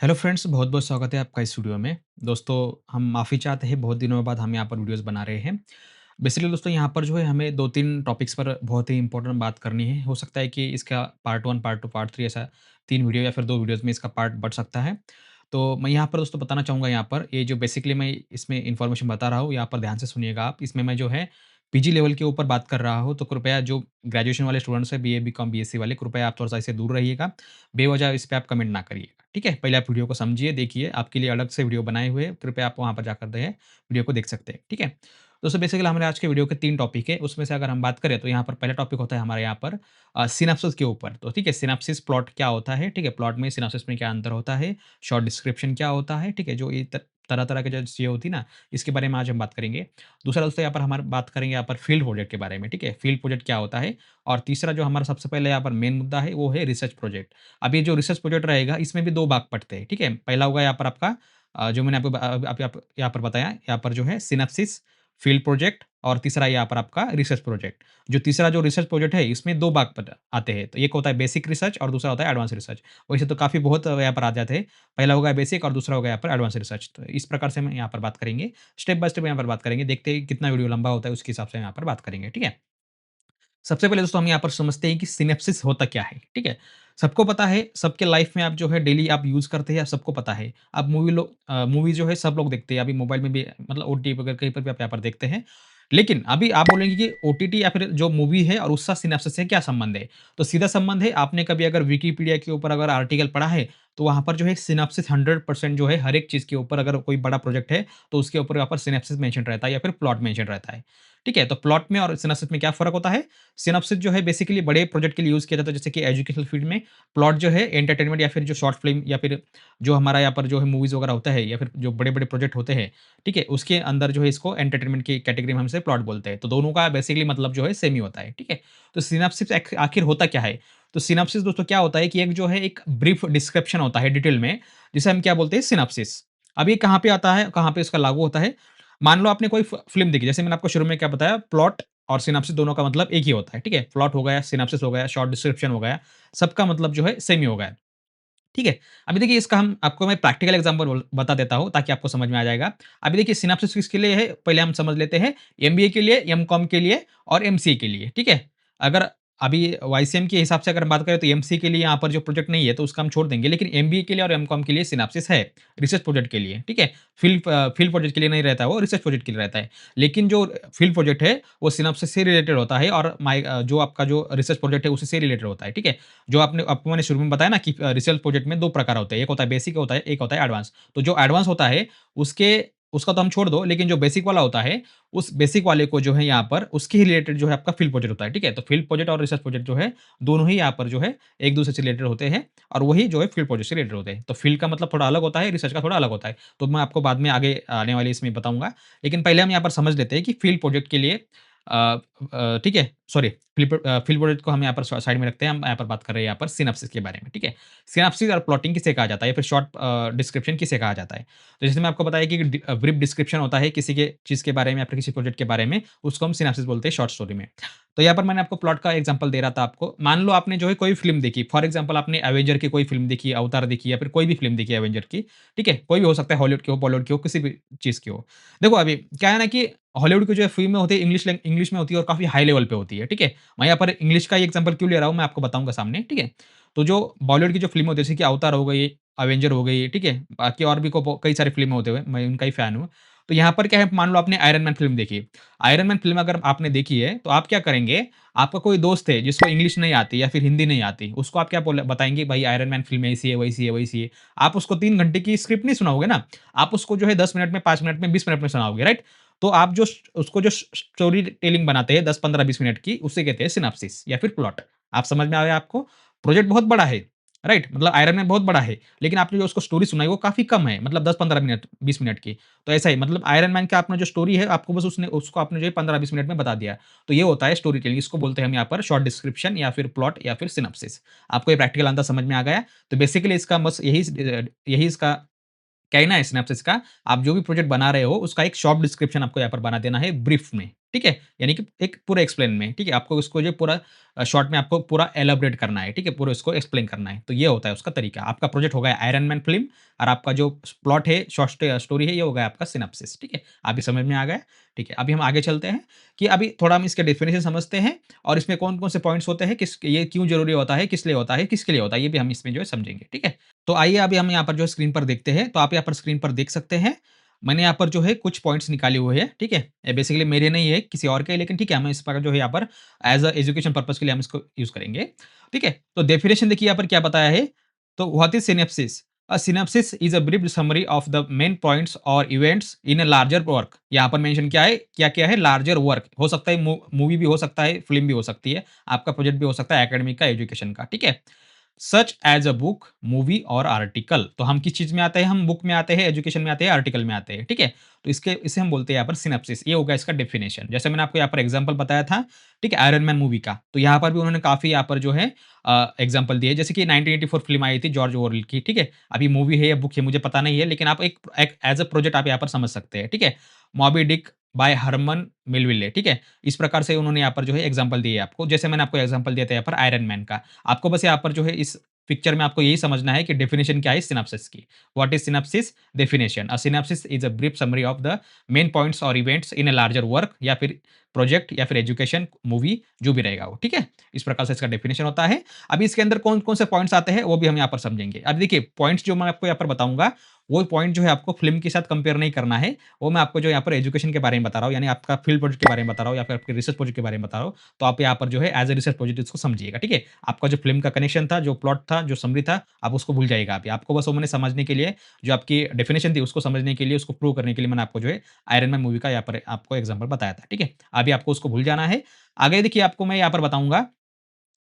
Hello friends, बहुत-बहुत स्वागत है आपका इस वीडियो में। दोस्तों, हम माफ़ी चाहते हैं बहुत दिनों बाद हम यहाँ पर वीडियोज़ बना रहे हैं। बेसिकली दोस्तों यहाँ पर जो है हमें 2-3 टॉपिक्स पर बहुत ही इम्पोर्टेंट बात करनी है। हो सकता है कि इसका पार्ट 1, पार्ट 2, पार्ट 3 ऐसा 3 वीडियो या फिर 2 वीडियोज़ में इसका पार्ट बढ़ सकता है। तो मैं यहाँ पर दोस्तों बताना चाहूँगा यहाँ पर ये जो बेसिकली मैं इसमें इन्फॉर्मेशन बता रहा हूँ, यहाँ पर ध्यान से सुनिएगा आप। इसमें मैं जो है पीजी लेवल के ऊपर बात कर रहा हूँ, तो कृपया जो ग्रेजुएशन वाले स्टूडेंट्स हैं, बीए, बीकॉम, बीएससी वाले, कृपया आप थोड़ा-सा इससे दूर रहिएगा। बेवजह इस पे आप कमेंट ना करिएगा, ठीक है? पहले आप वीडियो को समझिए, देखिए, आपके लिए अलग से वीडियो बनाए हुए हैं, कृपया आप वहाँ पर जाकर जो है वीडियो को देख सकते हैं, ठीक है? दोस्तों बेसिकली हमारे आज के वीडियो के 3 टॉपिक है, उसमें से अगर हम बात करें तो यहाँ पर पहला टॉपिक होता है हमारे यहाँ पर सिनॉप्सिस के ऊपर। तो ठीक है, सिनॉप्सिस प्लॉट क्या होता है, ठीक है? प्लॉट में सिनॉप्सिस में क्या अंतर होता है, शॉर्ट डिस्क्रिप्शन क्या होता है, ठीक है? जो ये तरह-तरह की जो चीज़ें होती है ना, इसके बारे में आज हम बात करेंगे। दूसरा दोस्तों यहाँ पर हमारे बात करेंगे यहाँ पर फील्ड प्रोजेक्ट के बारे में, ठीक है? फील्ड प्रोजेक्ट क्या होता है और तीसरा जो हमारा सबसे पहले यहाँ पर मेन मुद्दा है, वो है रिसर्च प्रोजेक्ट। अब ये जो रिसर्च प्रोजेक्ट रहेगा, इसमें भी 2 भाग पड़ते हैं, ठीक है? पहला होगा यहाँ पर आपका जो मैंने आपको यहाँ पर बताया, यहाँ पर जो है सिनॉप्सिस, फील्ड प्रोजेक्ट और तीसरा यहाँ पर आपका रिसर्च प्रोजेक्ट। जो तीसरा जो रिसर्च प्रोजेक्ट है, इसमें 2 भाग पट आते हैं। तो एक होता है बेसिक रिसर्च और दूसरा होता है एडवांस रिसर्च। वैसे तो काफ़ी बहुत यहाँ पर आ जाते हैं। पहला होगा बेसिक और दूसरा होगा यहाँ पर एडवांस रिसर्च। तो इस प्रकार से हम यहाँ पर बात करेंगे। स्टेप बाय स्टेप यहाँ पर बात करेंगे। देखते हैं कितना वीडियो लंबा होता है, उसके हिसाब से यहाँ पर बात करेंगे, ठीक है? सबसे पहले दोस्तों हम यहाँ पर समझते हैं कि सिनेप्सिस होता क्या है, ठीक है? सबको पता है, सबके लाइफ में आप जो है डेली आप यूज़ करते हैं, सबको पता है। अब मूवी जो है सब लोग देखते हैं, अभी मोबाइल में भी मतलब ओटीटी वगैरह कहीं पर भी आप यहाँ पर देखते हैं। लेकिन अभी आप बोलेंगे कि ओटीटी या फिर जो मूवी है और उसका सिनेप्सिस से क्या संबंध है? तो सीधा संबंध है, आपने कभी अगर विकिपीडिया के ऊपर अगर आर्टिकल पढ़ा है, तो वहाँ पर जो है सिनेप्सिस 100% जो है हर एक चीज़ के ऊपर अगर कोई बड़ा प्रोजेक्ट है, तो उसके ऊपर यहाँ पर सिनेप्सिस मेंशन रहता है या फिर प्लॉट मेंशन रहता है। ठीक है? तो प्लॉट में और सिनेप्सिस में क्या फ़र्क होता है? सिनॉप्सिस जो है बेसिकली बड़े प्रोजेक्ट के लिए यूज़ किया जाता है जैसे कि एजुकेशनल फील्ड में, प्लॉट जो है एंटरटेनमेंट या फिर जो शॉर्ट फ़िल्म या फिर जो हमारा यहाँ पर जो है मूवीज़ वगैरह होता है या फिर जो बड़े-बड़े प्रोजेक्ट होते हैं, ठीक है? उसके अंदर जो है इसको एंटरटेनमेंट की कैटेगरी में हम इसे प्लॉट बोलते हैं। तो दोनों का बेसिकली मतलब जो है सेम ही होता है, ठीक है? तो सिनॉप्सिस आखिर होता क्या है? तो सिनॉप्सिस दोस्तों क्या होता है कि एक जो है एक ब्रीफ डिस्क्रिप्शन होता है डिटेल में, जिसे हम क्या बोलते हैं सिनॉप्सिस। अब ये कहाँ पे आता है, कहाँ पे इसका लागू होता है? मान लो आपने कोई फ़िल्म देखी, जैसे मैंने आपको शुरू में क्या बताया प्लॉट और सिनॉप्सिस दोनों का मतलब एक ही होता है, ठीक है? प्लॉट हो गया, सिनॉप्सिस हो गया, शॉर्ट डिस्क्रिप्शन हो गया, सबका मतलब जो है सेम ही होगा, ठीक है? अभी देखिए इसका हम आपको मैं प्रैक्टिकल एग्ज़ाम्पल बता देता हूँ ताकि आपको समझ में आ जाएगा। अभी देखिए सिनॉप्सिस किसके लिए है, पहले हम समझ लेते हैं एमबीए के लिए, एमकॉम के लिए और एमसीए के लिए, ठीक है? अगर अभी वाईसीएम के हिसाब से अगर हम बात करें तो एमसीए के लिए यहाँ पर जो प्रोजेक्ट नहीं है तो उसका हम छोड़ देंगे, लेकिन एमबीए के लिए और एमकॉम के लिए सिनॉप्सिस है, रिसर्च प्रोजेक्ट के लिए, ठीक है? फील्ड प्रोजेक्ट के लिए नहीं रहता है वो, रिसर्च प्रोजेक्ट के लिए रहता है। लेकिन जो फील्ड प्रोजेक्ट है, वो सिनॉप्सिस से रिलेटेड होता है और जो आपका जो रिसर्च प्रोजेक्ट है, उसी से रिलेटेड होता है, ठीक है? जो आपको मैंने शुरू में बताया ना कि रिसर्च प्रोजेक्ट में 2 प्रकार होते हैं, एक होता है बेसिक होता है, एक होता है एडवांस। तो जो एडवांस होता है, उसके उसका तो हम छोड़ दो, लेकिन जो बेसिक वाला होता है, उस बेसिक वाले को जो है यहाँ पर उसके ही रिलेटेड जो है आपका फील्ड प्रोजेक्ट होता है, ठीक है? तो फील्ड प्रोजेक्ट और रिसर्च प्रोजेक्ट जो है, दोनों ही यहाँ पर जो है एक-दूसरे से रिलेटेड होते हैं और वही जो है फील्ड प्रोजेक्ट से रिलेटेड होते हैं। तो फील्ड का मतलब थोड़ा अलग होता है, रिसर्च का थोड़ा अलग होता है। तो मैं आपको बाद में आगे आने वाली इसमें बताऊँगा। लेकिन पहले हम यहाँ पर समझ लेते हैं कि फील्ड प्रोजेक्ट के लिए ठीक है? सॉरी फील्ड प्रोजेक्ट को हम यहाँ पर साइड में रखते हैं, हम यहाँ पर बात कर रहे हैं यहाँ पर सिनॉप्सिस के बारे में, ठीक है? सिनॉप्सिस और प्लॉटिंग किसे कहा जाता है या फिर शॉर्ट डिस्क्रिप्शन किसे कहा जाता है? तो जैसे मैं आपको बताया कि ब्रीफ डिस्क्रिप्शन होता है किसी के चीज़ के बारे में या फिर किसी प्रोजेक्ट के बारे में, उसको हम सिनॉप्सिस बोलते हैं शॉर्ट स्टोरी में। तो यहाँ पर मैंने आपको प्लॉट का एग्ज़ाम्पल दे रहा था आपको। मान लो आपने जो है कोई फ़िल्म देखी, फॉर एग्ज़ाम्पल आपने एवेंजर की कोई फ़िल्म देखी, अवतार देखी या फिर कोई भी फ़िल्म देखी एवेंजर की, ठीक है? कोई भी हो सकता है हॉलीवुड की हो, बॉलीवुड की हो, किसी भी चीज़ की हो। देखो अभी क्या है ना कि हॉलीवुड की जो फ़िल्में होती है इंग्लिश में होती है और काफ़ी हाई लेवल पे होती है, ठीक है? मैं यहाँ पर इंग्लिश का ही एग्ज़ाम्पल क्यों ले रहा हूँ, मैं आपको बताऊँगा सामने, ठीक है? तो जो बॉलीवुड की जो फ़िल्में होती है, जैसे कि अवतार हो गई, अवेंजर हो गई, ठीक है? बाकी और भी कई सारी फ़िल्में होते हुए, मैं उनका ही फ़ैन हूँ। तो यहाँ पर क्या है, मान लो आपने आयरन मैन फ़िल्म देखी। आयरन मैन फ़िल्म अगर आपने देखी है, तो आप क्या करेंगे, आपका कोई दोस्त है जिसको इंग्लिश नहीं आती या फिर हिंदी नहीं आती, उसको आप क्या बताएँगे, भाई आयरन मैन फ़िल्म ऐसी है, वैसी है, वैसी है। आप उसको 3 घंटे की स्क्रिप्ट नहीं सुनाओगे ना, आप उसको जो है 10 मिनट में, 5 मिनट में, 20 मिनट में सुनाओगे, राइट? तो आप जो उसको जो स्टोरी टेलिंग बनाते हैं 10, 15, 20 मिनट की, उसे कहते हैं सिनॉप्सिस या फिर प्लॉट। आप समझ में आ गया आपको? प्रोजेक्ट बहुत बड़ा है, राइट? मतलब आयरन मैन बहुत बड़ा है, लेकिन आपने जो उसको स्टोरी सुनाई वो काफ़ी कम है, मतलब 10-15 मिनट, 20 मिनट की। तो ऐसा ही मतलब आयरन मैन का आपने जो स्टोरी है, आपको बस उसने उसको आपने जो है 15-20 मिनट में बता दिया। तो ये होता है स्टोरी टेलिंग, इसको बोलते हैं हम यहाँ पर शॉर्ट डिस्क्रिप्शन या फिर प्लॉट या फिर सिनॉप्सिस। आपको ये प्रैक्टिकल आंसर समझ में आ गया? तो बेसिकली इसका बस यही इसका कहना है सिनॉप्सिस का, आप जो भी प्रोजेक्ट बना रहे हो, उसका एक शॉर्ट डिस्क्रिप्शन आपको यहाँ पर बना देना है ब्रीफ में, ठीक है? यानी कि एक पूरा एक्सप्लेन में, ठीक है? आपको उसको जो पूरा शॉर्ट में आपको पूरा एलाबोरेट करना है, ठीक है? पूरा उसको एक्सप्लेन करना है। तो ये होता है उसका तरीका। आपका प्रोजेक्ट हो गया आयरन मैन फ़िल्म और आपका जो प्लॉट है, शॉर्ट स्टोरी है, ये हो गया आपका सिनॉप्सिस, ठीक है? अभी समझ में आ गया? ठीक है, अभी हम आगे चलते हैं कि अभी थोड़ा हम इसके डेफिनिशन समझते हैं और इसमें कौन-कौन से पॉइंट्स होते हैं, किस ये क्यों ज़रूरी होता है, किस लिए होता है, किसके लिए होता है, ये भी हम इसमें जो है समझेंगे, ठीक है? तो आइए अभी हम यहाँ पर जो स्क्रीन पर देखते हैं, तो आप यहाँ पर स्क्रीन पर देख सकते हैं, मैंने यहाँ पर जो है कुछ पॉइंट्स निकाले हुए हैं, ठीक है? ये बेसिकली मेरे नहीं है, किसी और के है, लेकिन ठीक है, हम इस पर जो है यहाँ पर एज़ अ एजुकेशन पर्पज़ के लिए हम इसको यूज़ करेंगे, ठीक है? तो डेफिनिशन देखिए यहाँ पर क्या बताया है, तो what is synopsis? A synopsis is a brief summary of the main points or events in a larger work। यहाँ पर मेंशन क्या है? क्या-क्या है? लार्जर वर्क हो सकता है, मूवी भी हो सकता है, फ़िल्म भी हो सकती है, आपका प्रोजेक्ट भी हो सकता है एकेडमिक का, एजुकेशन का, ठीक है? Such as a book, movie और आर्टिकल। तो हम किस चीज़ में आते हैं? हम बुक में आते हैं, एजुकेशन में आते हैं, आर्टिकल में आते हैं, ठीक है? तो इसे हम बोलते हैं यहाँ पर सिनॉप्सिस। ये होगा इसका डेफिनिशन। जैसे मैंने आपको यहाँ पर एग्ज़ाम्पल बताया था, ठीक है? आयरन मैन मूवी का। तो यहाँ पर भी उन्होंने काफ़ी यहाँ पर जो है एग्ज़ाम्पल दिए। जैसे कि 1984 फ़िल्म आई थी जॉर्ज ऑरवेल की, ठीक है? अभी मूवी है या बुक है मुझे पता नहीं है, लेकिन आप एक एक एज़ अ प्रोजेक्ट आप यहाँ पर समझ सकते हैं, ठीक है? मॉबी डिक बाय हरमन मेलविले, ठीक है? इस प्रकार से उन्होंने यहाँ पर जो है एग्ज़ाम्पल दिए आपको। जैसे मैंने आपको एग्ज़ाम्पल दिया था यहाँ पर आयरन मैन का। आपको बस यहाँ पर जो है इस पिक्चर में आपको यही समझना है कि डेफिनिशन क्या है सिनॉप्सिस की। What is synopsis? Definition. A synopsis is a brief summary of the main points और events in a larger work या फिर प्रोजेक्ट या फिर एजुकेशन, मूवी जो भी रहेगा वो, ठीक है? इस प्रकार से इसका डेफिनिशन होता है। अभी इसके अंदर कौन-कौन से पॉइंट्स आते हैं वो भी हम यहाँ पर समझेंगे। अब देखिए पॉइंट्स जो मैं आपको यहाँ पर बताऊँगा, वो पॉइंट जो है आपको फ़िल्म के साथ कंपेयर नहीं करना है। वो मैं आपको जो यहाँ पर एजुकेशन के बारे में बता रहा हूँ, यानी आपका फील्ड प्रोजेक्ट के बारे में बता रहा हूँ या फिर आपके रिसर्च प्रोजेक्ट के बारे में बता रहा हूँ। तो आप यहाँ पर जो है एज़ अ रिसर्च प्रोजेक्ट इसको समझिएगा, ठीक है? आपका जो फ़िल्म का कनेक्शन था, जो प्लॉट था, जो समरी था, आप उसको भूल जाइएगा अभी। आपको बस वो मैंने समझने के लिए जो आपकी डेफिनिशन थी उसको समझने के लिए, उसको प्रूव करने के लिए मैंने आपको जो है आयरन मैन मूवी का यहाँ पर आपको एग्ज़ाम्पल बताया था, ठीक है? अभी आपको उसको भूल जाना है। आगे देखिए आपको मैं यहाँ पर बताऊँगा,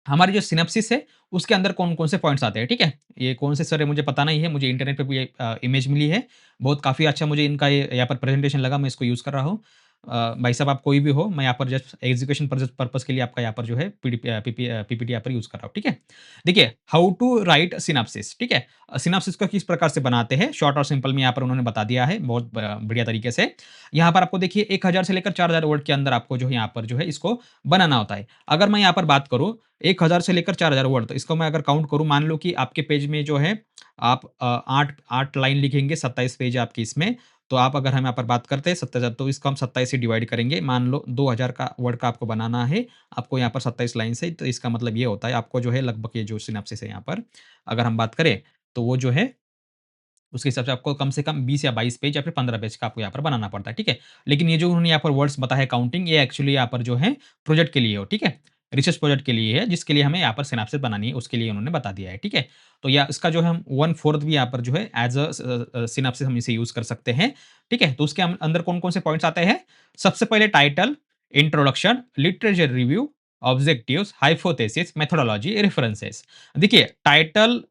हमारी जो सिनॉप्सिस है, उसके अंदर कौन-कौन से पॉइंट्स आते हैं, ठीक है? ये कौन से सर है मुझे पता नहीं है, मुझे इंटरनेट पे भी ये इमेज मिली है। बहुत काफ़ी अच्छा मुझे इनका ये यहाँ पर प्रेज़ेंटेशन लगा, मैं इसको यूज़ कर रहा हूँ। भाई साहब आप कोई भी हो, मैं यहाँ पर जस्ट एजुकेशन पर्पज़ के लिए आपका यहाँ पर जो है पीपीटी यहाँ पर यूज़ कर रहा हूँ, ठीक है? देखिए, हाउ टू राइट सिनॉप्सिस, ठीक है? सिनॉप्सिस को किस प्रकार से बनाते हैं, शॉर्ट और सिंपल में यहाँ पर उन्होंने बता दिया है, बहुत बढ़िया तरीके से। यहाँ पर आपको देखिए 1000 से लेकर 4000 वर्ड के अंदर आपको जो है यहाँ पर जो है इसको बनाना होता है। अगर मैं यहाँ पर बात करूँ 1000 से लेकर 4000 वर्ड, तो इसको मैं अगर काउंट करूँ, मान लो कि आपके पेज में जो है आप 8 लाइन लिखेंगे, 27 पेज है आपकी इसमें, तो आप अगर हम यहाँ पर बात करते हैं 7000, तो इसको हम 27 से डिवाइड करेंगे। मान लो 2000 का वर्ड का आपको बनाना है, आपको यहाँ पर 27 लाइन से, तो इसका मतलब ये होता है आपको जो है लगभग ये जो सिनॉप्सिस है यहाँ पर, अगर हम बात करें, तो वो जो है उसके हिसाब से आपको कम से कम 20 या 22 पेज या फिर 15 पेज का आपको यहाँ पर बनाना पड़ता है, ठीक है? लेकिन ये जो उन्होंने यहाँ पर वर्ड्स बताए हैं काउंटिंग, ये एक्चुअली यहाँ पर जो है प्रोजेक्ट के लिए हो, ठीक है? रिसर्च प्रोजेक्ट के लिए है, जिसके लिए हमें यहाँ पर सिनॉप्सिस बनानी है, उसके लिए उन्होंने बता दिया है, ठीक है? तो या इसका जो है हम 1/4 भी यहाँ पर जो है एज़ सिनॉप्सिस हम इसे यूज़ कर सकते हैं, ठीक है? तो उसके अंदर कौन-कौन से पॉइंट्स आते हैं? सबसे पहले title, introduction, literature review, objectives, hypothesis, methodology, references. देखिए title,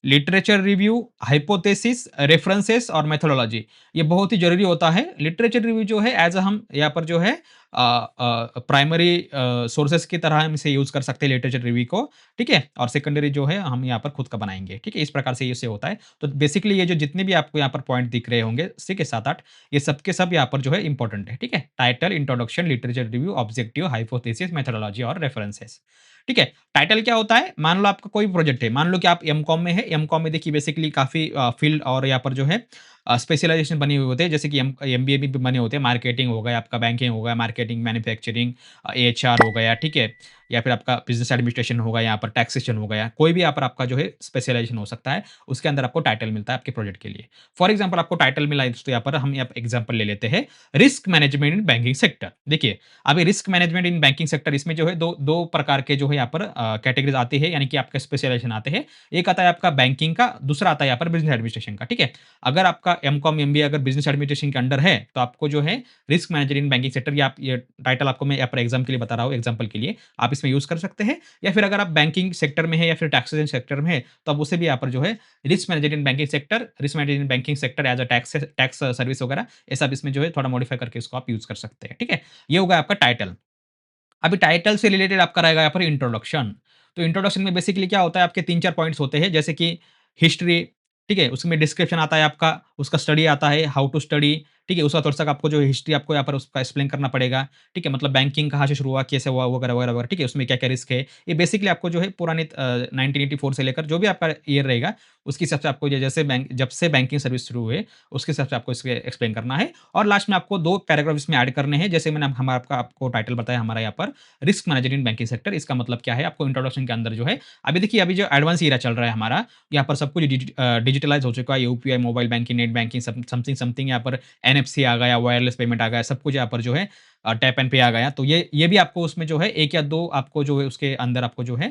literature review, hypothesis, references और मेथोडोलॉजी, ये बहुत ही ज़रूरी होता है। लिटरेचर रिव्यू जो है एज़ अ हम यहाँ पर जो है प्राइमरी सोर्सेज़ की तरह हम इसे यूज़ कर सकते हैं लिटरेचर रिव्यू को, ठीक है? और सेकेंडरी जो है हम यहाँ पर खुद का बनाएँगे, ठीक है? इस प्रकार से इससे होता है। तो बेसिकली ये जो जितने भी आपको यहाँ पर पॉइंट दिख रहे होंगे, ठीक है? 7-8, ये सब के सब यहाँ पर जो है इम्पोर्टेंट है, ठीक है? Title, introduction, literature review, objective, hypothesis, methodology और रेफरेंसेस, ठीक है? टाइटल क्या होता है? मान लो आपका कोई प्रोजेक्ट है, मान लो कि आप एमकॉम में है, एमकॉम में देखिए बेसिकली काफ़ी फील्ड और यहाँ पर जो है स्पेशलाइज़ेशन बने हुए होते हैं, जैसे कि एमबीए भी बने होते हैं, मार्केटिंग हो गया, आपका बैंकिंग हो गया, मार्केटिंग, मैन्युफैक्चरिंग, एचआर हो गया, ठीक है? या फिर आपका बिज़नेस एडमिनिस्ट्रेशन होगा, यहाँ पर टैक्सेशन हो गया, कोई भी यहाँ पर आपका जो है स्पेशलाइज़ेशन हो सकता है, उसके अंदर आपको टाइटल मिलता है आपके प्रोजेक्ट के लिए। फॉर एग्ज़ाम्पल आपको टाइटल मिला है, तो यहाँ पर हम यहाँ एग्ज़ाम्पल ले लेते हैं, risk management in banking sector. देखिए, अभी risk management in banking sector, इसमें जो है 2 प्रकार के जो है यहाँ पर कैटेगरीज़ आती है, यानी कि आपका स्पेशलाइज़ेशन आते हैं। एक आता है आपका बैंकिंग का, दूसरा आता है यहाँ पर बिज़नेस एडमिनिस्ट्रेशन का, ठीक है? अगर आपका एमकॉम, एमबीए अगर बिज़नेस एडमिनिस्ट्रेशन के अंडर है, तो आपको जो है risk manager in banking sector, ये टाइटल आपको मैं यहाँ पर एग्ज़ाम के लिए बता रहा हूँ, एग्ज़ाम्पल के लिए, आप इसमें यूज़ कर सकते हैं। या फिर अगर आप बैंकिंग सेक्टर में है या फिर टैक्सेशन सेक्टर में है, तो आप उसे भी यहाँ पर जो है risk manager in banking sector, risk manager in banking sector as a tax service वगैरह, ये सब इसमें जो है थोड़ा मॉडिफ़ाई करके इसको आप यूज़ कर सकते हैं, ठीक है? ये होगा आपका टाइटल। अभी टाइटल से रिलेटेड आपका रहेगा यहाँ पर इंट्रोडक्शन। तो इंट्रोडक्शन में बेसिकली क्या होता है, आपके 3-4 पॉइंट्स होते हैं, जैसे कि हिस्ट्री, ठीक है? उसमें डिस्क्रिप्शन आता है आपका, उसका स्टडी आता है, हाउ टू स्टडी, ठीक है? उसका थोड़ा-सा आपको जो हिस्ट्री आपको यहाँ पर उसका एक्सप्लेन करना पड़ेगा, ठीक है? मतलब बैंकिंग कहाँ से शुरू हुआ, कैसे हुआ, वगैरह, वगैरह, वगैरह, ठीक है? उसमें क्या-क्या रिस्क है, ये बेसिकली आपको जो है पुराने 1984 से लेकर जो भी आपका ईयर रहेगा, उसके हिसाब से आपको जैसे बैंक जब से बैंकिंग सर्विस शुरू हुए, उसके हिसाब से आपको इसके एक्सप्लेन करना है और लास्ट में आपको 2 पैराग्राफ इसमें ऐड करने हैं। जैसे मैंने हम आपका आपको टाइटल बताया हमारा यहाँ पर risk manager in banking sector, इसका मतलब क्या है? आपको इंट्रोडक्शन के अंदर जो है अभी देखिए अभी जो एडवांस ईरा चल रहा है हमारा, यहाँ पर सब कुछ डिजिटलाइज़ हो चुका है। UPI, mobile banking, net banking something something यहाँ पर एनएफसी आ गया, वायरलेस पेमेंट आ गया, सब कुछ यहाँ पर जो है टैप एंड पे आ गया। तो ये भी आपको उसमें जो है 1 या 2 आपको जो है उसके अंदर आपको जो है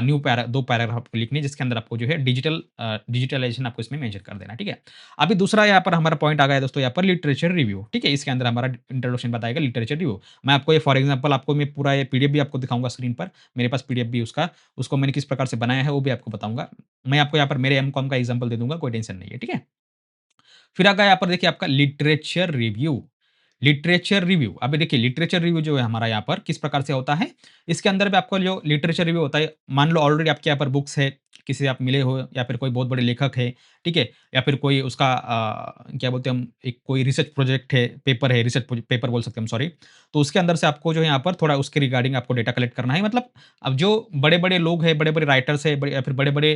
2 पैराग्राफ आपको लिखने हैं जिसके अंदर आपको जो है डिजिटलाइज़ेशन आपको इसमें मेंशन कर देना है, ठीक है? अभी दूसरा यहाँ पर हमारा पॉइंट आ गया दोस्तों यहाँ पर लिटरेचर रिव्यू, ठीक है? इसके अंदर हमारा इंट्रोडक्शन बताएगा लिटरेचर रिव्यू। मैं आपको ये फॉर एग्ज़ाम्पल आपको मैं पूरा ये पीडीएफ भी आपको दिखाऊँगा स्क्रीन पर। मेरे पास पीडीएफ भी उसका, उसको मैंने किस प्रकार से बनाया है वो भी आपको बताऊँगा। मैं आपको यहाँ पर मेरे एमकॉम का एग्ज़ाम्पल दे दूँगा, कोई टेंशन नहीं है, ठीक है? फिर आ गया यहाँ पर देखिए आपका लिटरेचर रिव्यू। लिटरेचर रिव्यू, अभी देखिए लिटरेचर रिव्यू जो है हमारा यहाँ पर किस प्रकार से होता है, इसके अंदर भी आपको जो लिटरेचर रिव्यू होता है, मान लो ऑलरेडी आपके यहाँ पर बुक्स है, किसी से आप मिले हो या फिर कोई बहुत बड़े लेखक है, ठीक है? या फिर कोई उसका क्या बोलते हैं हम एक कोई रिसर्च प्रोजेक्ट है, रिसर्च पेपर बोल सकते हैं हम सॉरी। तो उसके अंदर से आपको जो है यहाँ पर थोड़ा उसके रिगार्डिंग आपको डेटा कलेक्ट करना है। मतलब अब जो बड़े-बड़े लोग हैं, बड़े-बड़े राइटर्स हैं, बड़े या फिर बड़े-बड़े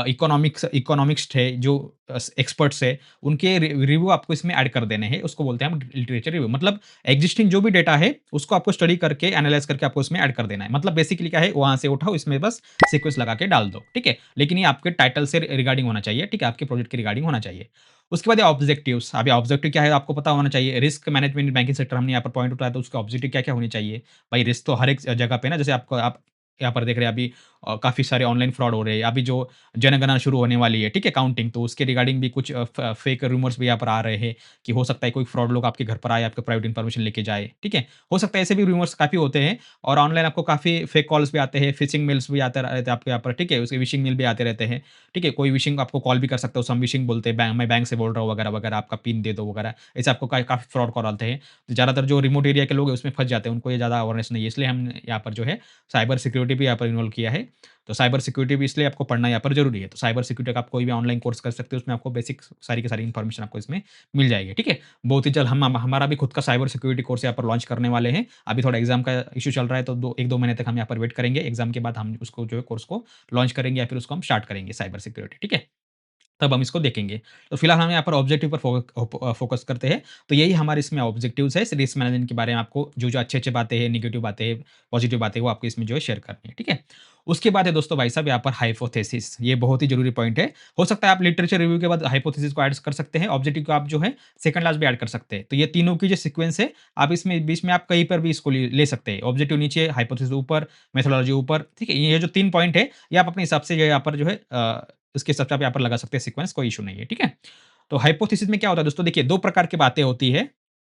इकोनॉमिस्ट है, जो एक्सपर्ट्स है, उनके रिव्यू आपको इसमें ऐड कर देने हैं, उसको बोलते हैं हम लिटरेचर रिव्यू। मतलब एक्जिस्टिंग जो भी डेटा है, उसको आपको स्टडी करके, एनालाइज़ करके आपको इसमें ऐड कर देना है। मतलब बेसिकली क्या है, वहाँ से उठाओ, इसमें बस सीक्वेंस लगा के डाल दो, ठीक है? लेकिन ये आपके टाइटल से रिगार्डिंग होना चाहिए, ठीक है? आपके प्रोजेक्ट के रिगार्डिंग होना चाहिए। उसके बाद ये ऑब्जेक्टिव्स, अभी ऑब्जेक्टिव क्या है आपको पता होना चाहिए। रिस्क मैनेजमेंट बैंकिंग सेक्टर हमने यहाँ पर पॉइंट उठाया, तो उसके ऑब्जेक्टिव क्या-क्या होने चाहिए? भाई रिस्क तो हर एक जगह पे ना, जैसे आपको आप यहाँ पर देख रहे हैं अभी काफ़ी सारे ऑनलाइन फ्रॉड हो रहे हैं। अभी जो जनगणना शुरू होने वाली है, ठीक है? काउंटिंग, तो उसके रिगार्डिंग भी कुछ फेक रूमर्स भी यहाँ पर आ रहे हैं कि हो सकता है कोई फ्रॉड लोग आपके घर पर आए, आपके प्राइवेट इन्फॉर्मेशन लेके जाए, ठीक है? हो सकता है ऐसे भी रूमर्स काफ़ी होते हैं और ऑनलाइन आपको काफ़ी फेक कॉल्स भी आते हैं, फिशिंग मेल्स भी आते रहते हैं आपके यहाँ पर, ठीक है? उसके विशिंग मेल भी आते रहते हैं, ठीक है? कोई विशिंग आपको कॉल भी कर सकता है, उसे हम विशिंग बोलते हैं, मैं बैंक से बोल रहा हूँ वगैरह-वगैरह, आपका पिन दे दो वगैरह, ऐसे आपको काफ़ी फ्रॉड कॉल आते हैं। तो ज़्यादातर जो रिमोट एरिया के लोग हैं उसमें फँस जाते हैं, उनको ये ज़्यादा अवेयरनेस नहीं है, इसलिए हमने यहाँ पर जो है साइबर सिक्योरिटी भी यहाँ पर इन्वॉल्व किया है। तो साइबर सिक्योरिटी भी इसलिए आपको पढ़ना यहाँ पर ज़रूरी है। तो साइबर सिक्योरिटी का आप कोई भी ऑनलाइन कोर्स कर सकते हो, उसमें आपको बेसिक सारी की सारी इन्फॉर्मेशन आपको इसमें मिल जाएगी, ठीक है? बहुत ही जल्द हमारा भी खुद का साइबर सिक्योरिटी कोर्स यहाँ पर लॉन्च करने वाले हैं। अभी थोड़ा एग्ज़ाम का इश्यू चल रहा है, तो 1-2 महीने तक हम यहाँ पर वेट करेंगे। एग्ज़ाम के बाद हम उसको जो है कोर्स को लॉन्च करेंगे या फिर उसको हम स्टार्ट करेंगे साइबर सिक्योरिटी, ठीक है? तब हम इसको देखेंगे। तो फिलहाल हम यहाँ पर ऑब्जेक्टिव पर फ़ोकस करते हैं। तो यही हमारे इसमें ऑब्जेक्टिव्स है, रिस्क मैनेजमेंट के बारे में आपको जो-जो अच्छी-अच्छी बातें हैं, नेगेटिव बातें हैं, पॉज़िटिव बातें हैं, वो आपको इसमें जो है शेयर करनी है, ठीक है? उसके बाद है दोस्तों भाई साहब यहाँ पर हाइपोथेसिस, ये बहुत ही ज़रूरी पॉइंट है। हो सकता है आप लिटरेचर रिव्यू के बाद हाइपोथेसिस को ऐड कर सकते हैं, ऑब्जेक्टिव को आप जो है सेकंड लास्ट भी ऐड कर सकते हैं। तो ये तीनों की जो सीक्वेंस है, आप इसमें बीच में आप कहीं पर भी इसको ले ले सकते हैं। ऑब्जेक्टिव नीचे, हाइपोथेसिस ऊपर, मेथोडोलॉजी ऊपर, ठीक है? ये जो 3 पॉइंट है, ये आप अपने हिसाब से जो है यहाँ पर जो है उसके हिसाब से आप यहाँ पर लगा सकते हैं सीक्वेंस, कोई इश्यू नहीं है, ठीक है? तो हाइपोथेसिस में क्या होता है दोस्तों, देखिए 2 प्रकार की बातें होती है,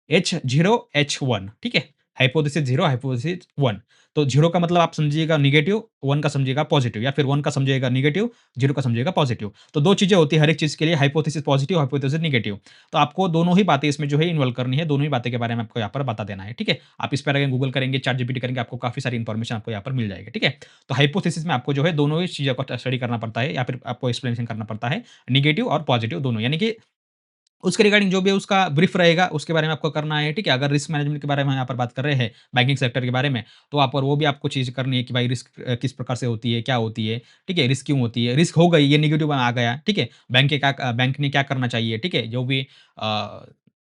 H0, H1, ठीक है? Hypothesis 0, hypothesis 1। तो 0 का मतलब आप समझिएगा नेगेटिव, 1 का समझिएगा पॉजिटिव, या फिर 1 का समझिएगा नेगेटिव, 0 का समझिएगा पॉजिटिव। तो 2 चीज़ें होती है हर एक चीज़ के लिए, हाइपोथेसिस पॉजिटिव, हाइपोथेसिस नेगेटिव। तो आपको दोनों ही बातें इसमें जो है इन्वॉल्व करनी है, दोनों ही बातें के बारे में आपको यहाँ पर बता देना है, ठीक है? आप इस पर अगर गूगल करेंगे, चैटजीपीटी करेंगे, आपको काफ़ी सारी इन्फॉर्मेशन आपको यहाँ पर मिल जाएगी, ठीक है? तो हाइपोथेसिस में आपको जो है दोनों ही चीज़ों को स्टडी करना पड़ता है या फिर आपको एक्सप्लेनेशन करना पड़ता है, नेगेटिव और पॉजिटिव दोनों। यानी कि उसके रिगार्डिंग जो भी उसका ब्रीफ रहेगा, उसके बारे में आपको करना है, ठीक है? अगर रिस्क मैनेजमेंट के बारे में यहाँ पर बात कर रहे हैं, बैंकिंग सेक्टर के बारे में, तो आप और वो भी आपको चीज़ करनी है कि भाई रिस्क किस प्रकार से होती है, क्या होती है, ठीक है? रिस्क क्यों होती है? रिस्क हो गई, ये नेगेटिव आ गया, ठीक है? बैंक ने क्या करना चाहिए, ठीक है? जो भी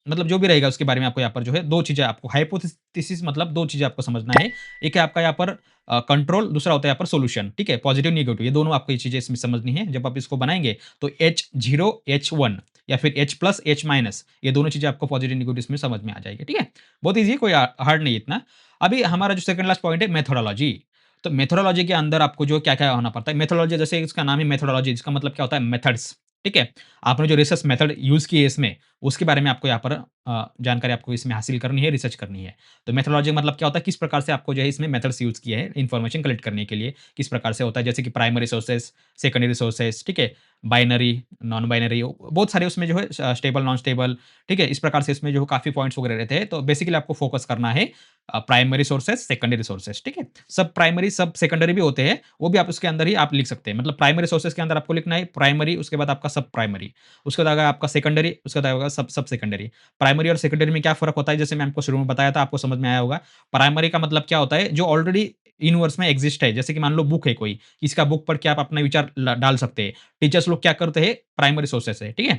मतलब जो भी रहेगा उसके बारे में आपको यहाँ पर जो है 2 चीज़ें आपको हाइपोथेसिस मतलब 2 चीज़ें आपको समझना है। एक है आपका यहाँ पर कंट्रोल, दूसरा होता है यहाँ पर सॉल्यूशन, ठीक है? पॉजिटिव, नेगेटिव, ये दोनों आपको ये चीज़ें इसमें समझनी है। जब आप इसको बनाएँगे, तो H0, H1 या फिर H प्लस, H माइनस, ये दोनों चीज़ें आपको पॉजिटिव नेगेटिव इसमें समझ में आ जाएगी, ठीक है? बहुत ईज़ी है, कोई हार्ड नहीं है इतना। अभी हमारा जो सेकंड लास्ट पॉइंट है मेथोडोलॉजी। तो मेथोडोलॉजी के अंदर आपको जो क्या-क्या होना पड़ता है, मेथोडोलॉजी जैसे इसका नाम है मेथोडोलॉजी, इसका मतलब क्या होता है मेथड्स, ठीक है? आपने जो रिसर्च मेथड यूज़ की है इसमें, उसके बारे में आपको यहाँ पर जानकारी आपको इसमें हासिल करनी है, रिसर्च करनी है। तो मेथोडोलॉजी मतलब क्या होता है, किस प्रकार से आपको जो है इसमें मेथड्स यूज़ किए हैं, इन्फॉर्मेशन कलेक्ट करने के लिए, किस प्रकार से होता है, जैसे कि प्राइमरी सोर्सेज़, सेकेंडरी सोर्सेज़, ठीक है? बाइनरी, नॉन बाइनरी बहुत सारे उसमें जो है स्टेबल, नॉन स्टेबल, ठीक है? इस प्रकार से इसमें जो काफ़ी पॉइंट्स वगैरह रहते हैं। तो बेसिकली आपको फोकस करना है प्राइमरी सोर्सेज़, सेकेंडरी सोर्सेज़, ठीक है? सब प्राइमरी, सब सेकेंडरी भी होते हैं, वो भी आप उसके अंदर ही आप लिख सकते हैं। मतलब प्राइमरी सोर्सेज़ के अंदर आपको लिखना है प्राइमरी, उसके बाद आपका सब प्राइमरी, उसके बाद आएगा आपका सेकेंडरी, उसके बाद आएगा सब सब सेकेंडरी। प्राइमरी और सेकेंडरी में क्या फ़र्क होता है, जैसे मैं आपको शुरू में बताया था, आपको समझ में आया होगा। प्राइमरी का मतलब क्या होता है, जो ऑलरेडी यूनिवर्स में एक्सिस्ट है। जैसे कि मान लो बुक है कोई, किसी का बुक पढ़ के आप अपना विचार डाल सकते हैं। टीचर्स लोग क्या करते हैं, प्राइमरी सोर्सेज़ से, ठीक है?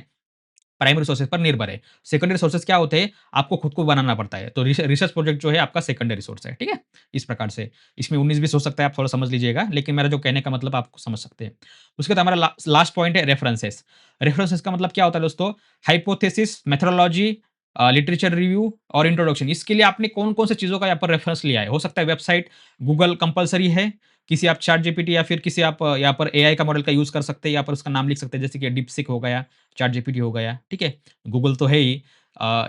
प्राइमरी सोर्सेज़ पर निर्भर है। सेकेंडरी सोर्सेज़ क्या होते हैं, आपको खुद को बनाना पड़ता है। तो रिसर्च प्रोजेक्ट जो है आपका सेकेंडरी सोर्स है, ठीक है? इस प्रकार से। इसमें 19-20 हो सकता है, आप थोड़ा समझ लीजिएगा, लेकिन मेरा जो कहने का मतलब आप समझ सकते हैं। उसके बाद हमारा लास्ट पॉइंट है रेफरेंसेस। रेफरेंसेस का मतलब क्या होता है दोस्तों? हाइपोथेसिस, मेथोडोलॉजी, लिटरेचर रिव्यू और इंट्रोडक्शन। इसके लिए आपने कौन-कौन से चीज़ों का यहाँ पर रेफरेंस लिया है? हो सकता है वेबसाइट, गूगल कंपल्सरी है, किसी आप चैट जीपीटी या फिर किसी आप यहाँ पर एआई का मॉडल का यूज़ कर सकते हैं, यहाँ पर उसका नाम लिख सकते हैं, जैसे कि डीपसीक हो गया, चैट जीपीटी हो गया, ठीक है? गूगल तो है ही।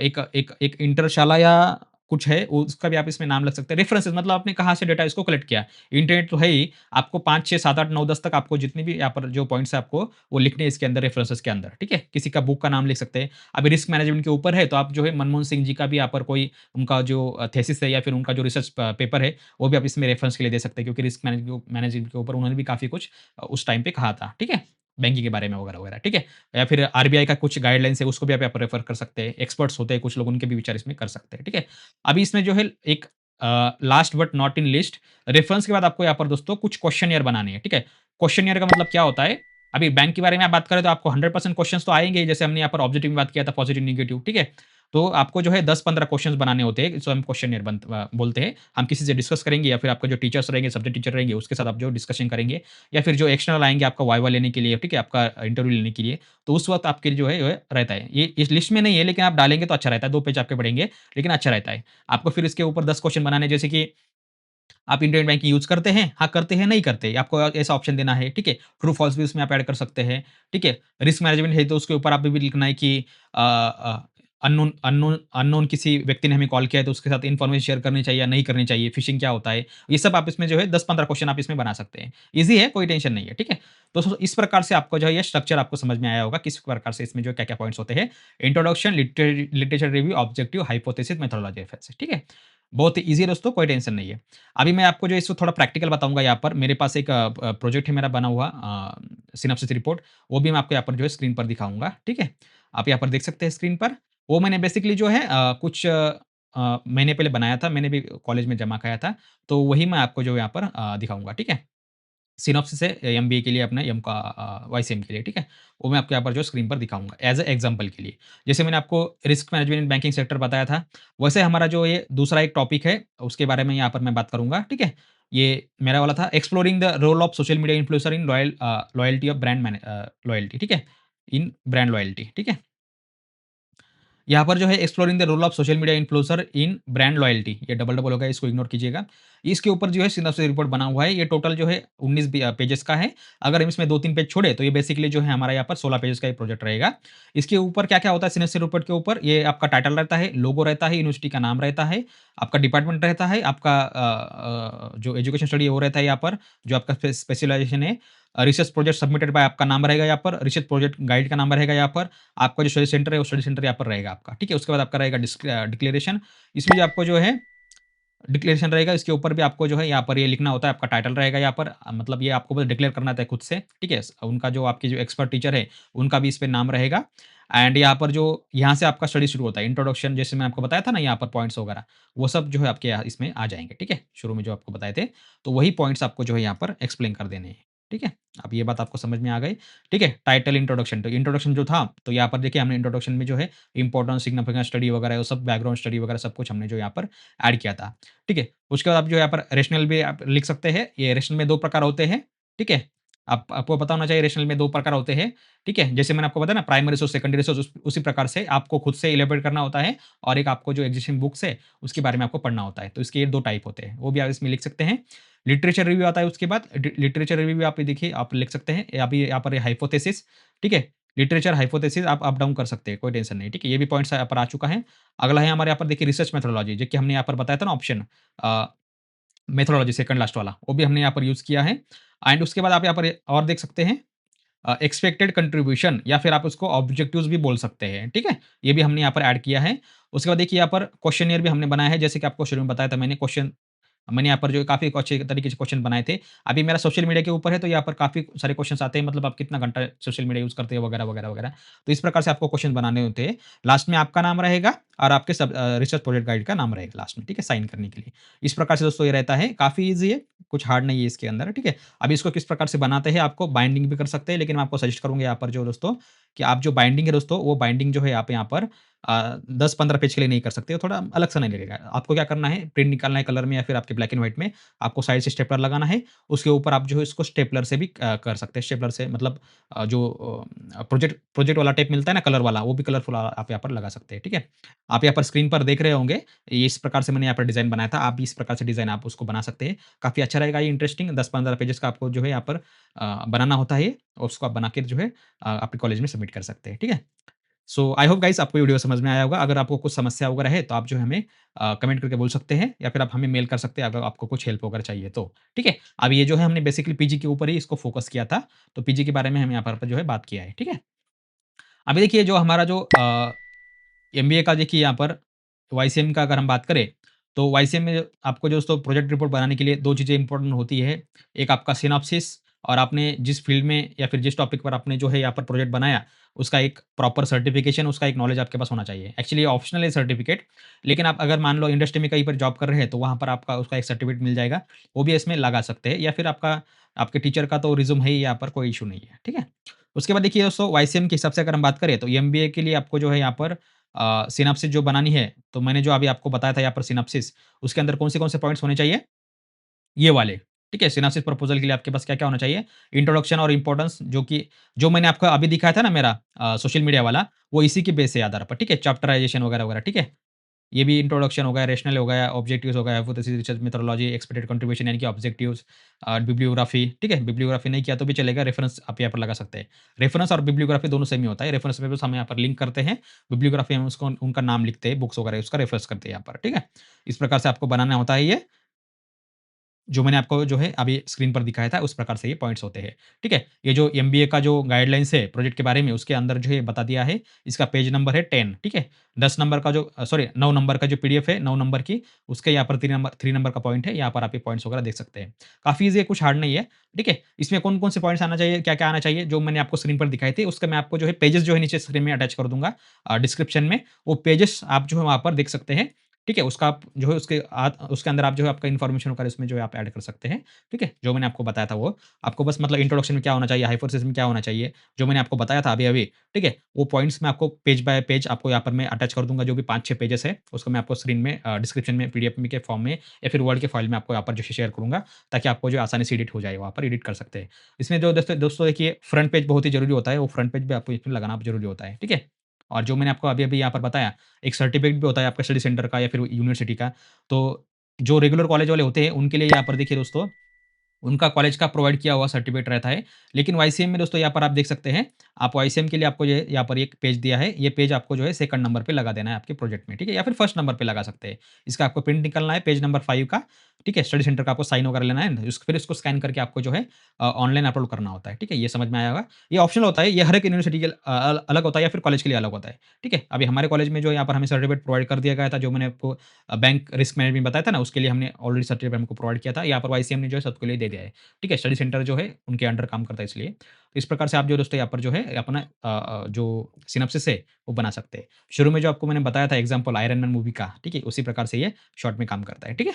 एक एक एक इंटरशाला या कुछ है, उसका भी आप इसमें नाम लग सकते हैं। रेफरेंसेस मतलब आपने कहाँ से डेटा इसको कलेक्ट किया। इंटरनेट तो है ही, आपको 5, 6, 7, 8, 9, 10 तक आपको जितनी भी यहाँ पर जो पॉइंट्स हैं आपको वो लिखने हैं इसके अंदर रेफरेंसेस के अंदर, ठीक है? किसी का बुक का नाम लिख सकते हैं। अभी रिस्क मैनेजमेंट के ऊपर है, तो आप जो है मनमोहन सिंह जी का भी यहाँ पर कोई उनका जो थीसिस है या फिर उनका जो रिसर्च प पेपर है, वो भी आप इसमें रेफरेंस के लिए दे सकते हैं, क्योंकि रिस्क मैनेजमेंट के ऊपर उन्होंने भी काफ़ी कुछ उस टाइम पे कहा था, ठीक है? बैंकिंग के बारे में वगैरह-वगैरह, ठीक है? या फिर आरबीआई का कुछ गाइडलाइंस है, उसको भी आप यहाँ पर रेफर कर सकते हैं। एक्सपर्ट्स होते हैं कुछ लोग, उनके भी विचार इसमें कर सकते हैं, ठीक है? अभी इसमें जो है एक last but not in list, reference के बाद आपको यहाँ पर दोस्तों कुछ क्वेश्चनियर बनाने हैं, ठीक है? क्वेश्चनियर का मतलब क्या होता है? अभी बैंक के बारे में आप बात करें तो आपको 100% क्वेश्चन्स तो आएँगे ही, जैसे हमने यहाँ पर ऑब्जेक्टिव में बात किया था पॉजिटिव, नेगेटिव, ठीक है? तो आपको जो है 10-15 क्वेश्चन्स बनाने होते हैं, इसको हम क्वेश्चनियर बोलते हैं। हम किसी से डिस्कस करेंगे या फिर आपके जो टीचर्स रहेंगे, सब्जेक्ट टीचर रहेंगे, उसके साथ आप जो डिस्कशन करेंगे या फिर जो एक्सटर्नल आएँगे आपका वाइवा लेने के लिए, ठीक है? आपका इंटरव्यू लेने के लिए, तो उस वक़्त आपके जो है रहता है। ये इस लिस्ट में नहीं है, लेकिन आप डालेंगे तो अच्छा रहता है, 2 पेज आपके बढ़ेंगे, लेकिन अच्छा रहता है। आपको फिर इसके ऊपर 10 क्वेश्चन बनाने हैं, जैसे कि आप इंटरनेट बैंकिंग यूज़ करते हैं? हाँ, करते हैं, नहीं करते? आपको ऐसा ऑप्शन देना है, ठीक है? ट्रू फॉल्स भी उसमें आप ऐड कर सकते हैं, ठीक है? रिस्क मैनेजमेंट है तो उसके ऊपर आप भी लिखना है कि अननोन अननोन अननोन किसी व्यक्ति ने हमें कॉल किया है तो उसके साथ इन्फॉर्मेशन शेयर करनी चाहिए या नहीं करनी चाहिए, फिशिंग क्या होता है? ये सब आप इसमें जो है 10-15 क्वेश्चन आप इसमें बना सकते हैं। ईज़ी है, कोई टेंशन नहीं है, ठीक है? तो इस प्रकार से आपको जो है ये स्ट्रक्चर आपको समझ में आया होगा, किस प्रकार से इसमें जो क्या-क्या पॉइंट्स होते हैं। Introduction, literature review, objective, hypothesis, methodology, reference, ठीक है? बहुत ही ईज़ी है दोस्तों, कोई टेंशन नहीं है। अभी मैं आपको जो इसको थोड़ा प्रैक्टिकल बताऊँगा यहाँ पर। मेरे पास एक प्रोजेक्ट है मेरा बना हुआ सिनॉप्सिस रिपोर्ट, वो भी मैं आपको यहाँ पर जो है स्क्रीन पर दिखाऊँगा, ठीक है? आप यहाँ पर देख सकते हैं स्क्रीन पर। वो मैंने बेसिकली जो है कुछ महीने पहले बनाया था, मैंने भी कॉलेज में जमा कराया था, तो वही मैं आपको जो यहाँ पर दिखाऊँगा, ठीक है? सिनॉप्सिस है एमबीए के लिए अपना एम का वाईसीएम के लिए, ठीक है? वो मैं आपको यहाँ पर जो स्क्रीन पर दिखाऊँगा एज़ अ एग्ज़ाम्पल के लिए। जैसे मैंने आपको risk management in banking sector बताया था, वैसे हमारा जो ये दूसरा एक टॉपिक है, उसके बारे में यहाँ पर मैं बात करूँगा, ठीक है? ये मेरा वाला था exploring the role of social media influencer in loyalty of loyalty, ठीक है? इन ब्रांड लॉयल्टी, ठीक है? यहाँ पर जो है exploring the role of social media influencer in brand loyalty, ये डबल डबल होगा, इसको इग्नोर कीजिएगा। इसके ऊपर जो है सिनॉप्सिस रिपोर्ट बना हुआ है, ये टोटल जो है 19 पेजेस का है। अगर हम इसमें 2-3 पेज छोड़े तो ये बेसिकली जो है हमारा यहाँ पर 16 पेजेस का ये प्रोजेक्ट रहेगा। इसके ऊपर क्या-क्या होता है सिनॉप्सिस रिपोर्ट के ऊपर, ये आपका टाइटल रहता है, लोगो रहता है, यूनिवर्सिटी का नाम रहता है, आपका डिपार्टमेंट रहता है, आपका जो एजुकेशन स्टडी है वो रहता है यहाँ पर, जो आपका स्पेशलाइजेशन है। रिसर्च प्रोजेक्ट सबमिटेड बाय आपका नाम रहेगा यहाँ पर, रिसर्च प्रोजेक्ट गाइड का नाम रहेगा यहाँ पर, आपका जो स्टडी सेंटर है, वो स्टडी सेंटर यहाँ पर रहेगा आपका, ठीक है? उसके बाद आपका रहेगा डिक्लेरेशन, इसमें जो आपको जो है डिक्लेरेशन रहेगा, इसके ऊपर भी आपको जो है यहाँ पर ये लिखना होता है, आपका टाइटल रहेगा यहाँ पर मतलब ये आपको बस डिक्लेयर करना होता है खुद से, ठीक है? उनका जो आपके जो एक्सपर्ट टीचर है, उनका भी इस पे नाम रहेगा एंड यहाँ पर जो यहाँ से आपका स्टडी शुरू होता है, इंट्रोडक्शन जैसे मैं आपको बताया था ना यहाँ पर पॉइंट्स वगैरह, वो सब जो है आपके यहाँ इसमें आ जाएँगे, ठीक है? शुरू में जो आपको बताए थे, तो वही पॉइंट्स आपको जो है यहाँ पर एक्सप्लेन कर देने हैं, ठीक है? अब ये बात आपको समझ में आ गई, ठीक है? टाइटल इंट्रोडक्शन, तो इंट्रोडक्शन जो था, तो यहाँ पर देखिए हमने इंट्रोडक्शन में जो है इम्पोर्टेंस, सिग्निफिकेंस स्टडी वगैरह वो सब बैकग्राउंड स्टडी वगैरह सब कुछ हमने जो यहाँ पर ऐड किया था, ठीक है? उसके बाद आप जो यहाँ पर रेशनल भी आप लिख सकते हैं, ये रेशनल में 2 प्रकार होते हैं, ठीक है? आपको पता होना चाहिए रेशनल में 2 प्रकार होते हैं, ठीक है? जैसे मैंने आपको बताया ना प्राइमरी सोर्स, सेकेंडरी सोर्स उसी प्रकार से आपको खुद से इलैबोरेट करना होता है और एक आपको जो एक्जिस्टिंग बुक्स है, उसके बारे में आपको पढ़ना होता है। तो इसके ये 2 टाइप होते हैं, वो भी आप इसमें लिख सकते हैं। लिटरेचर रिव्यू आता है उसके बाद, लिटरेचर रिव्यू भी आप देखिए आप लिख सकते हैं। अभी यहाँ पर हाइपोथेसिस, ठीक है? लिटरेचर हाइपोथेसिस आप अप डाउन कर सकते हैं, कोई टेंशन नहीं, ठीक है? ये भी पॉइंट्स यहाँ पर आ चुका है। अगला है हमारे यहाँ पर देखिए रिसर्च मेथोडोलॉजी, जो कि हमने यहाँ पर बताया था ना ऑप्शन अ, मेथोडोलॉजी सेकंड लास्ट वाला, वो भी हमने यहाँ पर यूज़ किया है एंड उसके बाद आप यहाँ पर और देख सकते हैं एक्सपेक्टेड कंट्रीब्यूशन या फिर आप उसको ऑब्जेक्टिव्स भी बोल सकते हैं, ठीक है? ये भी हमने यहाँ पर ऐड किया है। उसके बाद देखिए यहाँ पर क्वेश्चनियर भी हमने बनाया है, जैसे कि आपको शुरू में बताया था मैंने यहाँ पर जो काफ़ी अच्छे तरीके से क्वेश्चन बनाए थे। अभी मेरा सोशल मीडिया के ऊपर है, तो यहाँ पर काफ़ी सारे क्वेश्चन्स आते हैं, मतलब आप कितना घंटा सोशल मीडिया यूज़ करते हैं वगैरह, वगैरह, वगैरह। तो इस प्रकार से आपको क्वेश्चन बनाने होते हैं। लास्ट में आपका नाम रहेगा और आपके रिसर्च प्रोजेक्ट गाइड का नाम रहेगा लास्ट में, ठीक है? साइन करने के लिए। इस प्रकार से दोस्तों ये रहता है, काफ़ी ईज़ी है, कुछ हार्ड नहीं है इसके अंदर, ठीक है? अब इसको किस प्रकार से बनाते हैं, आपको बाइंडिंग भी कर सकते हैं, लेकिन मैं आपको सजेस्ट करूँगा यहाँ पर जो दोस्तों, कि आप जो बाइंडिंग है दोस्तों, वो बाइंडिंग जो है आप यहाँ पर 10-15 पेज के लिए नहीं कर सकते, थोड़ा अलग सा नहीं लगेगा। आपको क्या करना है, प्रिंट निकालना है कलर में या फिर आपके ब्लैक एंड व्हाइट में, आपको साइड से स्टेपलर लगाना है, उसके ऊपर आप जो है इसको स्टेपलर से भी कर सकते हैं। स्टेपलर से मतलब जो प्रोजेक्ट प्रोजेक्ट वाला टेप मिलता है ना कलर वाला, वो भी कलरफुल आप यहाँ पर लगा सकते हैं, ठीक है? आप यहाँ पर स्क्रीन पर देख रहे होंगे, ये इस प्रकार से मैंने यहाँ पर डिज़ाइन बनाया था, आप भी इस प्रकार से डिज़ाइन आप उसको बना सकते हैं। काफ़ी अच्छा रहेगा ये, इंटरेस्टिंग 10-15 पेजेज़ का आपको जो है यहाँ पर बनाना होता है ये, और उसको आप बना के जो है अपने कॉलेज में सबमिट कर सकते हैं, ठीक है? सो आई होप गाइस आपको ये वीडियो समझ में आया होगा। अगर आपको कुछ समस्या वगैरह है, तो आप जो है हमें कमेंट करके बोल सकते हैं, या फिर आप हमें मेल कर सकते हैं अगर आपको कुछ हेल्प वगैरह चाहिए तो, ठीक है? अब ये जो है हमने बेसिकली पीजी के ऊपर ही इसको फोकस किया था, तो पीजी के बारे में हम यहाँ पर जो है बात किया है, ठीक है? अभी देखिए जो हमारा जो एमबीए का देखिए यहाँ पर वाईसीएम का अगर हम बात करें, तो वाईसीएम में आपको जो दोस्तों प्रोजेक्ट रिपोर्ट बनाने के लिए 2 चीज़ें इम्पोर्टेंट होती है। एक आपका सिनॉप्सिस, और आपने जिस फ़ील्ड में या फिर जिस टॉपिक पर आपने जो है यहाँ पर प्रोजेक्ट बनाया, उसका एक प्रॉपर सर्टिफ़िकेशन, उसका एक नॉलेज आपके पास होना चाहिए। एक्चुअली ये ऑप्शनल है सर्टिफ़िकेट, लेकिन आप अगर मान लो इंडस्ट्री में कहीं पर जॉब कर रहे हैं, तो वहाँ पर आपका उसका एक सर्टिफ़िकेट मिल जाएगा। वो भी इसमें लगा सकते हैं, या फिर आपके टीचर का तो रिज़्यूम है ही, यहाँ पर कोई इश्यू नहीं है, ठीक है? उसके बाद देखिए दोस्तों, वाईसीएम के हिसाब से अगर हम बात करें, तो एमबीए के लिए आपको जो है यहाँ पर सिनॉप्सिस जो बनानी है, तो मैंने जो अभी आपको बताया था यहाँ पर सिनॉप्सिस, उसके अंदर कौन से पॉइंट्स होने चाहिए? ये वाले, ठीक है? सिनॉप्सिस प्रपोज़ल के लिए आपके पास क्या-क्या होना चाहिए? इंट्रोडक्शन और इम्पोर्टेंस, जो मैंने आपको अभी दिखाया था ना मेरा सोशल मीडिया वाला, वो इसी के बेस है आधार पर, ठीक है? चैप्टराइज़ेशन वगैरह, वगैरह, ठीक है? ये भी इंट्रोडक्शन हो गया, रेशनल हो गया, ऑब्जेक्टिव्स हो गया, hypothesis, research methodology, expected contribution यानी कि ऑब्जेक्टिव्स, बिब्लियोग्राफी, ठीक है? बिब्लियोग्राफी नहीं किया तो भी चलेगा, रेफरेंस आप यहाँ पर लगा सकते हैं। रेफरेंस और बिब्लियोग्राफी दोनों सेम ही होता है। रेफरेंस में बस हम यहाँ पर लिंक करते हैं, बिब्लियोग्राफी हम उसको उनका नाम लिखते हैं, बुक्स वगैरह उसका रेफरेंस करते हैं यहाँ पर, ठीक है? इस प्रकार से आपको बनाना होता है ये। जो मैंने आपको जो है अभी स्क्रीन पर दिखाया था, उस प्रकार से ये पॉइंट्स होते हैं, ठीक है? ये जो एमबीए का जो गाइडलाइंस है प्रोजेक्ट के बारे में, उसके अंदर जो है बता दिया है, इसका पेज नंबर है 10, ठीक है? 10 नंबर का जो सॉरी 9 नंबर का जो पीडीएफ है, 9 नंबर की, उसके यहाँ पर 3 नंबर का पॉइंट है, यहाँ पर आप ये पॉइंट्स वगैरह देख सकते हैं। काफ़ी ईज़ी है, कुछ हार्ड नहीं है, ठीक है? इसमें कौन-कौन से पॉइंट्स आना चाहिए, क्या-क्या आना चाहिए, जो मैंने आपको स्क्रीन पर दिखाए थे, उसका मैं आपको जो है पेजेज़ जो है नीचे स्क्रीन में अटैच कर दूँगा डिस्क्रिप्शन में। वो पेजेज़ आप जो है वहाँ पर देख सकते हैं, ठीक है? उसका आप जो है उसके अंदर आप जो है आपका इन्फॉर्मेशन वगैरह उसमें जो है आप ऐड कर सकते हैं, ठीक है? जो मैंने आपको बताया था वो। आपको बस मतलब इंट्रोडक्शन में क्या होना चाहिए, हाइपोथेसिस में क्या होना चाहिए, जो मैंने आपको बताया था अभी-अभी, ठीक है? वो पॉइंट्स मैं आपको पेज बाय पेज आपको यहाँ पर मैं अटैच कर दूँगा, जो भी 5-6 पेजेज़ है, उसको मैं आपको स्क्रीन में डिस्क्रिप्शन में पीडीएफ में के फॉर्म में या फिर वर्ड के फाइल में आपको यहाँ पर जो है शेयर करूँगा, ताकि आपको जो है आसानी से एडिट हो जाए, वहाँ पर एडिट कर सकते हैं। इसमें जो दोस्तों दोस्तों देखिए फ्रंट पेज बहुत ही ज़रूरी होता है, वो फ्रंट पेज भी आपको इसमें लगाना ज़रूरी होता है, ठीक है? और जो मैंने आपको अभी-अभी यहाँ पर बताया, एक सर्टिफिकेट भी होता है आपका स्टडी सेंटर का या फिर यूनिवर्सिटी का। तो जो रेगुलर कॉलेज वाले होते हैं, उनके लिए यहाँ पर देखिए दोस्तों, उनका कॉलेज का प्रोवाइड किया हुआ सर्टिफ़िकेट रहता है। लेकिन वाईसीएम में दोस्तों यहाँ पर आप देख सकते हैं, आप वाईसीएम के लिए आपको ये यहाँ पर एक पेज दिया है, ये पेज आपको जो है सेकंड नंबर पे लगा देना है आपके प्रोजेक्ट में, ठीक है? या फिर फर्स्ट नंबर पे लगा सकते हैं। इसका आपको प्रिंट निकालना है पेज नंबर 5 का, ठीक है? स्टडी सेंटर का आपको साइन वगैरह लेना है, फिर इसको स्कैन करके आपको जो है ऑनलाइन अपलोड करना होता है, ठीक है? ये समझ में आया होगा। ये ऑप्शनल होता है, ये हर एक यूनिवर्सिटी के अलग होता है या फिर कॉलेज के लिए अलग होता है, ठीक है? अभी हमारे कॉलेज में जो यहाँ पर हमें सर्टिफ़िकेट प्रोवाइड कर दिया गया था, जो मैंने आपको बैंक रिस्क मैनेजमेंट बताया था ना, उसके लिए हमने ऑलरेडी सर्टिफ़िकेट हमको प्रोवाइड किया था। यहाँ पर वाईसीएम ने जो है सबके लिए दे दिया है। ठीक है? स्टडी सेंटर जो है उनके अंडर काम करता है इसलिए। तो इस प्रकार से आप जो दोस्तों यहाँ पर जो है अपना जो सिनॉप्सिस है वो बना सकते हैं। शुरू में जो आपको मैंने बताया था एग्ज़ाम्पल आयरन मैन मूवी का, ठीक है? उसी प्रकार से ये शॉर्ट में काम करता है, ठीक है?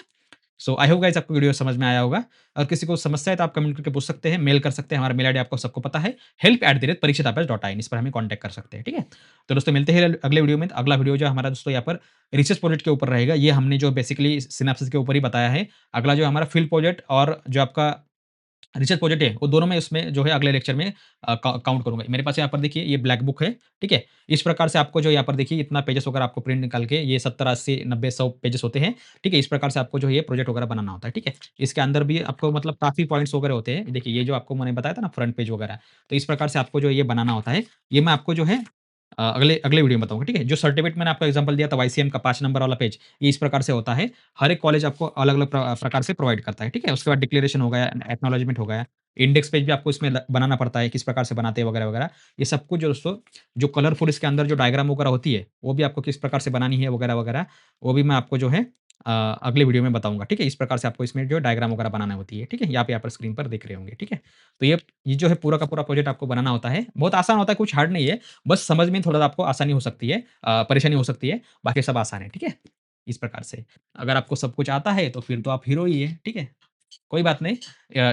सो आई होप गाइस आपको वीडियो समझ में आया होगा। अगर किसी को समस्या है तो आप कमेंट करके पूछ सकते हैं, मेल कर सकते हैं, हमारा मेल आईडी आपको सबको पता है help@parikshitapes.in इस पर हमें कॉन्टैक्ट कर सकते हैं, ठीक है? तो दोस्तों मिलते हैं अगले वीडियो में। अगला वीडियो जो हमारा दोस्तों यहाँ पर रिसर्च प्रोजेक्ट के ऊपर रहेगा। ये हमने जो बेसिकली सिनॉप्सिस के ऊपर ही बताया है। अगला जो हमारा फील्ड प्रोजेक्ट और जो आपका रिसर्च प्रोजेक्ट है, वो दोनों मैं उसमें जो है अगले लेक्चर में काउंट करूँगा। मेरे पास यहाँ पर देखिए ये ब्लैक बुक है, ठीक है? इस प्रकार से आपको जो यहाँ पर देखिए इतना पेजेज़ वगैरह आपको प्रिंट निकाल के ये 70, 80, 90, 100 पेजेज़ होते हैं, ठीक है? इस प्रकार से आपको जो है ये प्रोजेक्ट वगैरह बनाना होता है, ठीक है? इसके अंदर भी आपको मतलब काफ़ी पॉइंट्स वगैरह होते हैं। देखिए ये जो आपको मैंने बताया था ना फ्रंट पेज वगैरह, तो इस प्रकार से आपको जो ये बनाना होता है। ये मैं आपको जो है अगले अगले वीडियो में बताऊँगा, ठीक है? जो सर्टिफिकेट मैंने आपको एग्ज़ाम्पल दिया था वाईसीएम का 5 नंबर वाला पेज, ये इस प्रकार से होता है। हर एक कॉलेज आपको अलग-अलग प्रकार से प्रोवाइड करता है, ठीक है? उसके बाद डिक्लेरेशन हो गया, एक्नॉलेजमेंट हो गया। इंडेक्स पेज भी आपको इसमें बनाना पड़ता है, किस प्रकार से बनाते हैं वगैरह वगैरह। ये सब कुछ जो दोस्तों जो कलरफुल इसके अंदर जो डायग्राम वगैरह होती है, वो भी आपको किस प्रकार से बनानी है वगैरह वगैरह, वो भी मैं आपको जो है अगले वीडियो में बताऊंगा। ठीक है, इस प्रकार से आपको इसमें जो डायग्राम वगैरह बनाना होती है। ठीक है, यहाँ पर स्क्रीन पर देख रहे होंगे। ठीक है, तो ये जो है पूरा का पूरा प्रोजेक्ट आपको बनाना होता है। बहुत आसान होता है, कुछ हार्ड नहीं है। बस समझ में थोड़ा सा आपको आसानी हो सकती है, परेशानी हो सकती है, बाकी सब आसान है। ठीक है, इस प्रकार से अगर आपको सब कुछ आता है तो फिर तो आप हीरो ही है। ठीक है, कोई बात नहीं।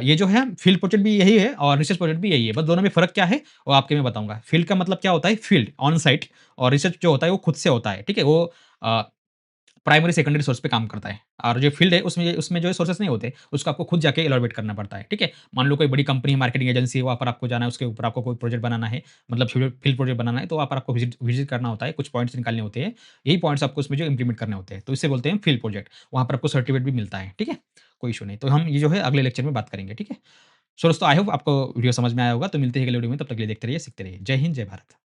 ये जो है फील्ड प्रोजेक्ट भी यही है और रिसर्च प्रोजेक्ट भी यही है। बस दोनों में फ़र्क क्या है, वो आपके मैं बताऊँगा। फील्ड का मतलब क्या होता है, फील्ड, ऑन साइट, और रिसर्च जो होता है वो खुद से होता है। ठीक है? वो अ, प्राइमरी सेकेंडरी सोर्स पे काम करता है। और जो फील्ड है उसमें उसमें जो है सोर्सेस नहीं होते, उसको आपको खुद जाके इलैबोरेट करना पड़ता है। ठीक है? मान लो कोई बड़ी कंपनी है, मार्केटिंग एजेंसी है, वहाँ पर आपको जाना है, उसके ऊपर आपको कोई प्रोजेक्ट बनाना है, मतलब फील्ड प्रोजेक्ट बनाना है, तो वहाँ पर आपको विज़िट विज़िट करना होता है, कुछ पॉइंट्स निकालने होते हैं। यही पॉइंट्स आपको उसमें जो इम्प्लीमेंट करने होते हैं, तो इसे बोलते हैं फील्ड प्रोजेक्ट। वहाँ पर आपको सर्टिफ़िकेट भी मिलता है। ठीक है? कोई इश्यू नहीं। तो हम ये जो है अगले लेक्चर में बात करेंगे। ठीक है? सो दोस्तों, आई होप आपको वीडियो समझ में आया होगा। तो मिलते हैं अगले वीडियो में, तब तक के लिए देखते रहिए, सीखते रहिए। जय हिंद, जय भारत।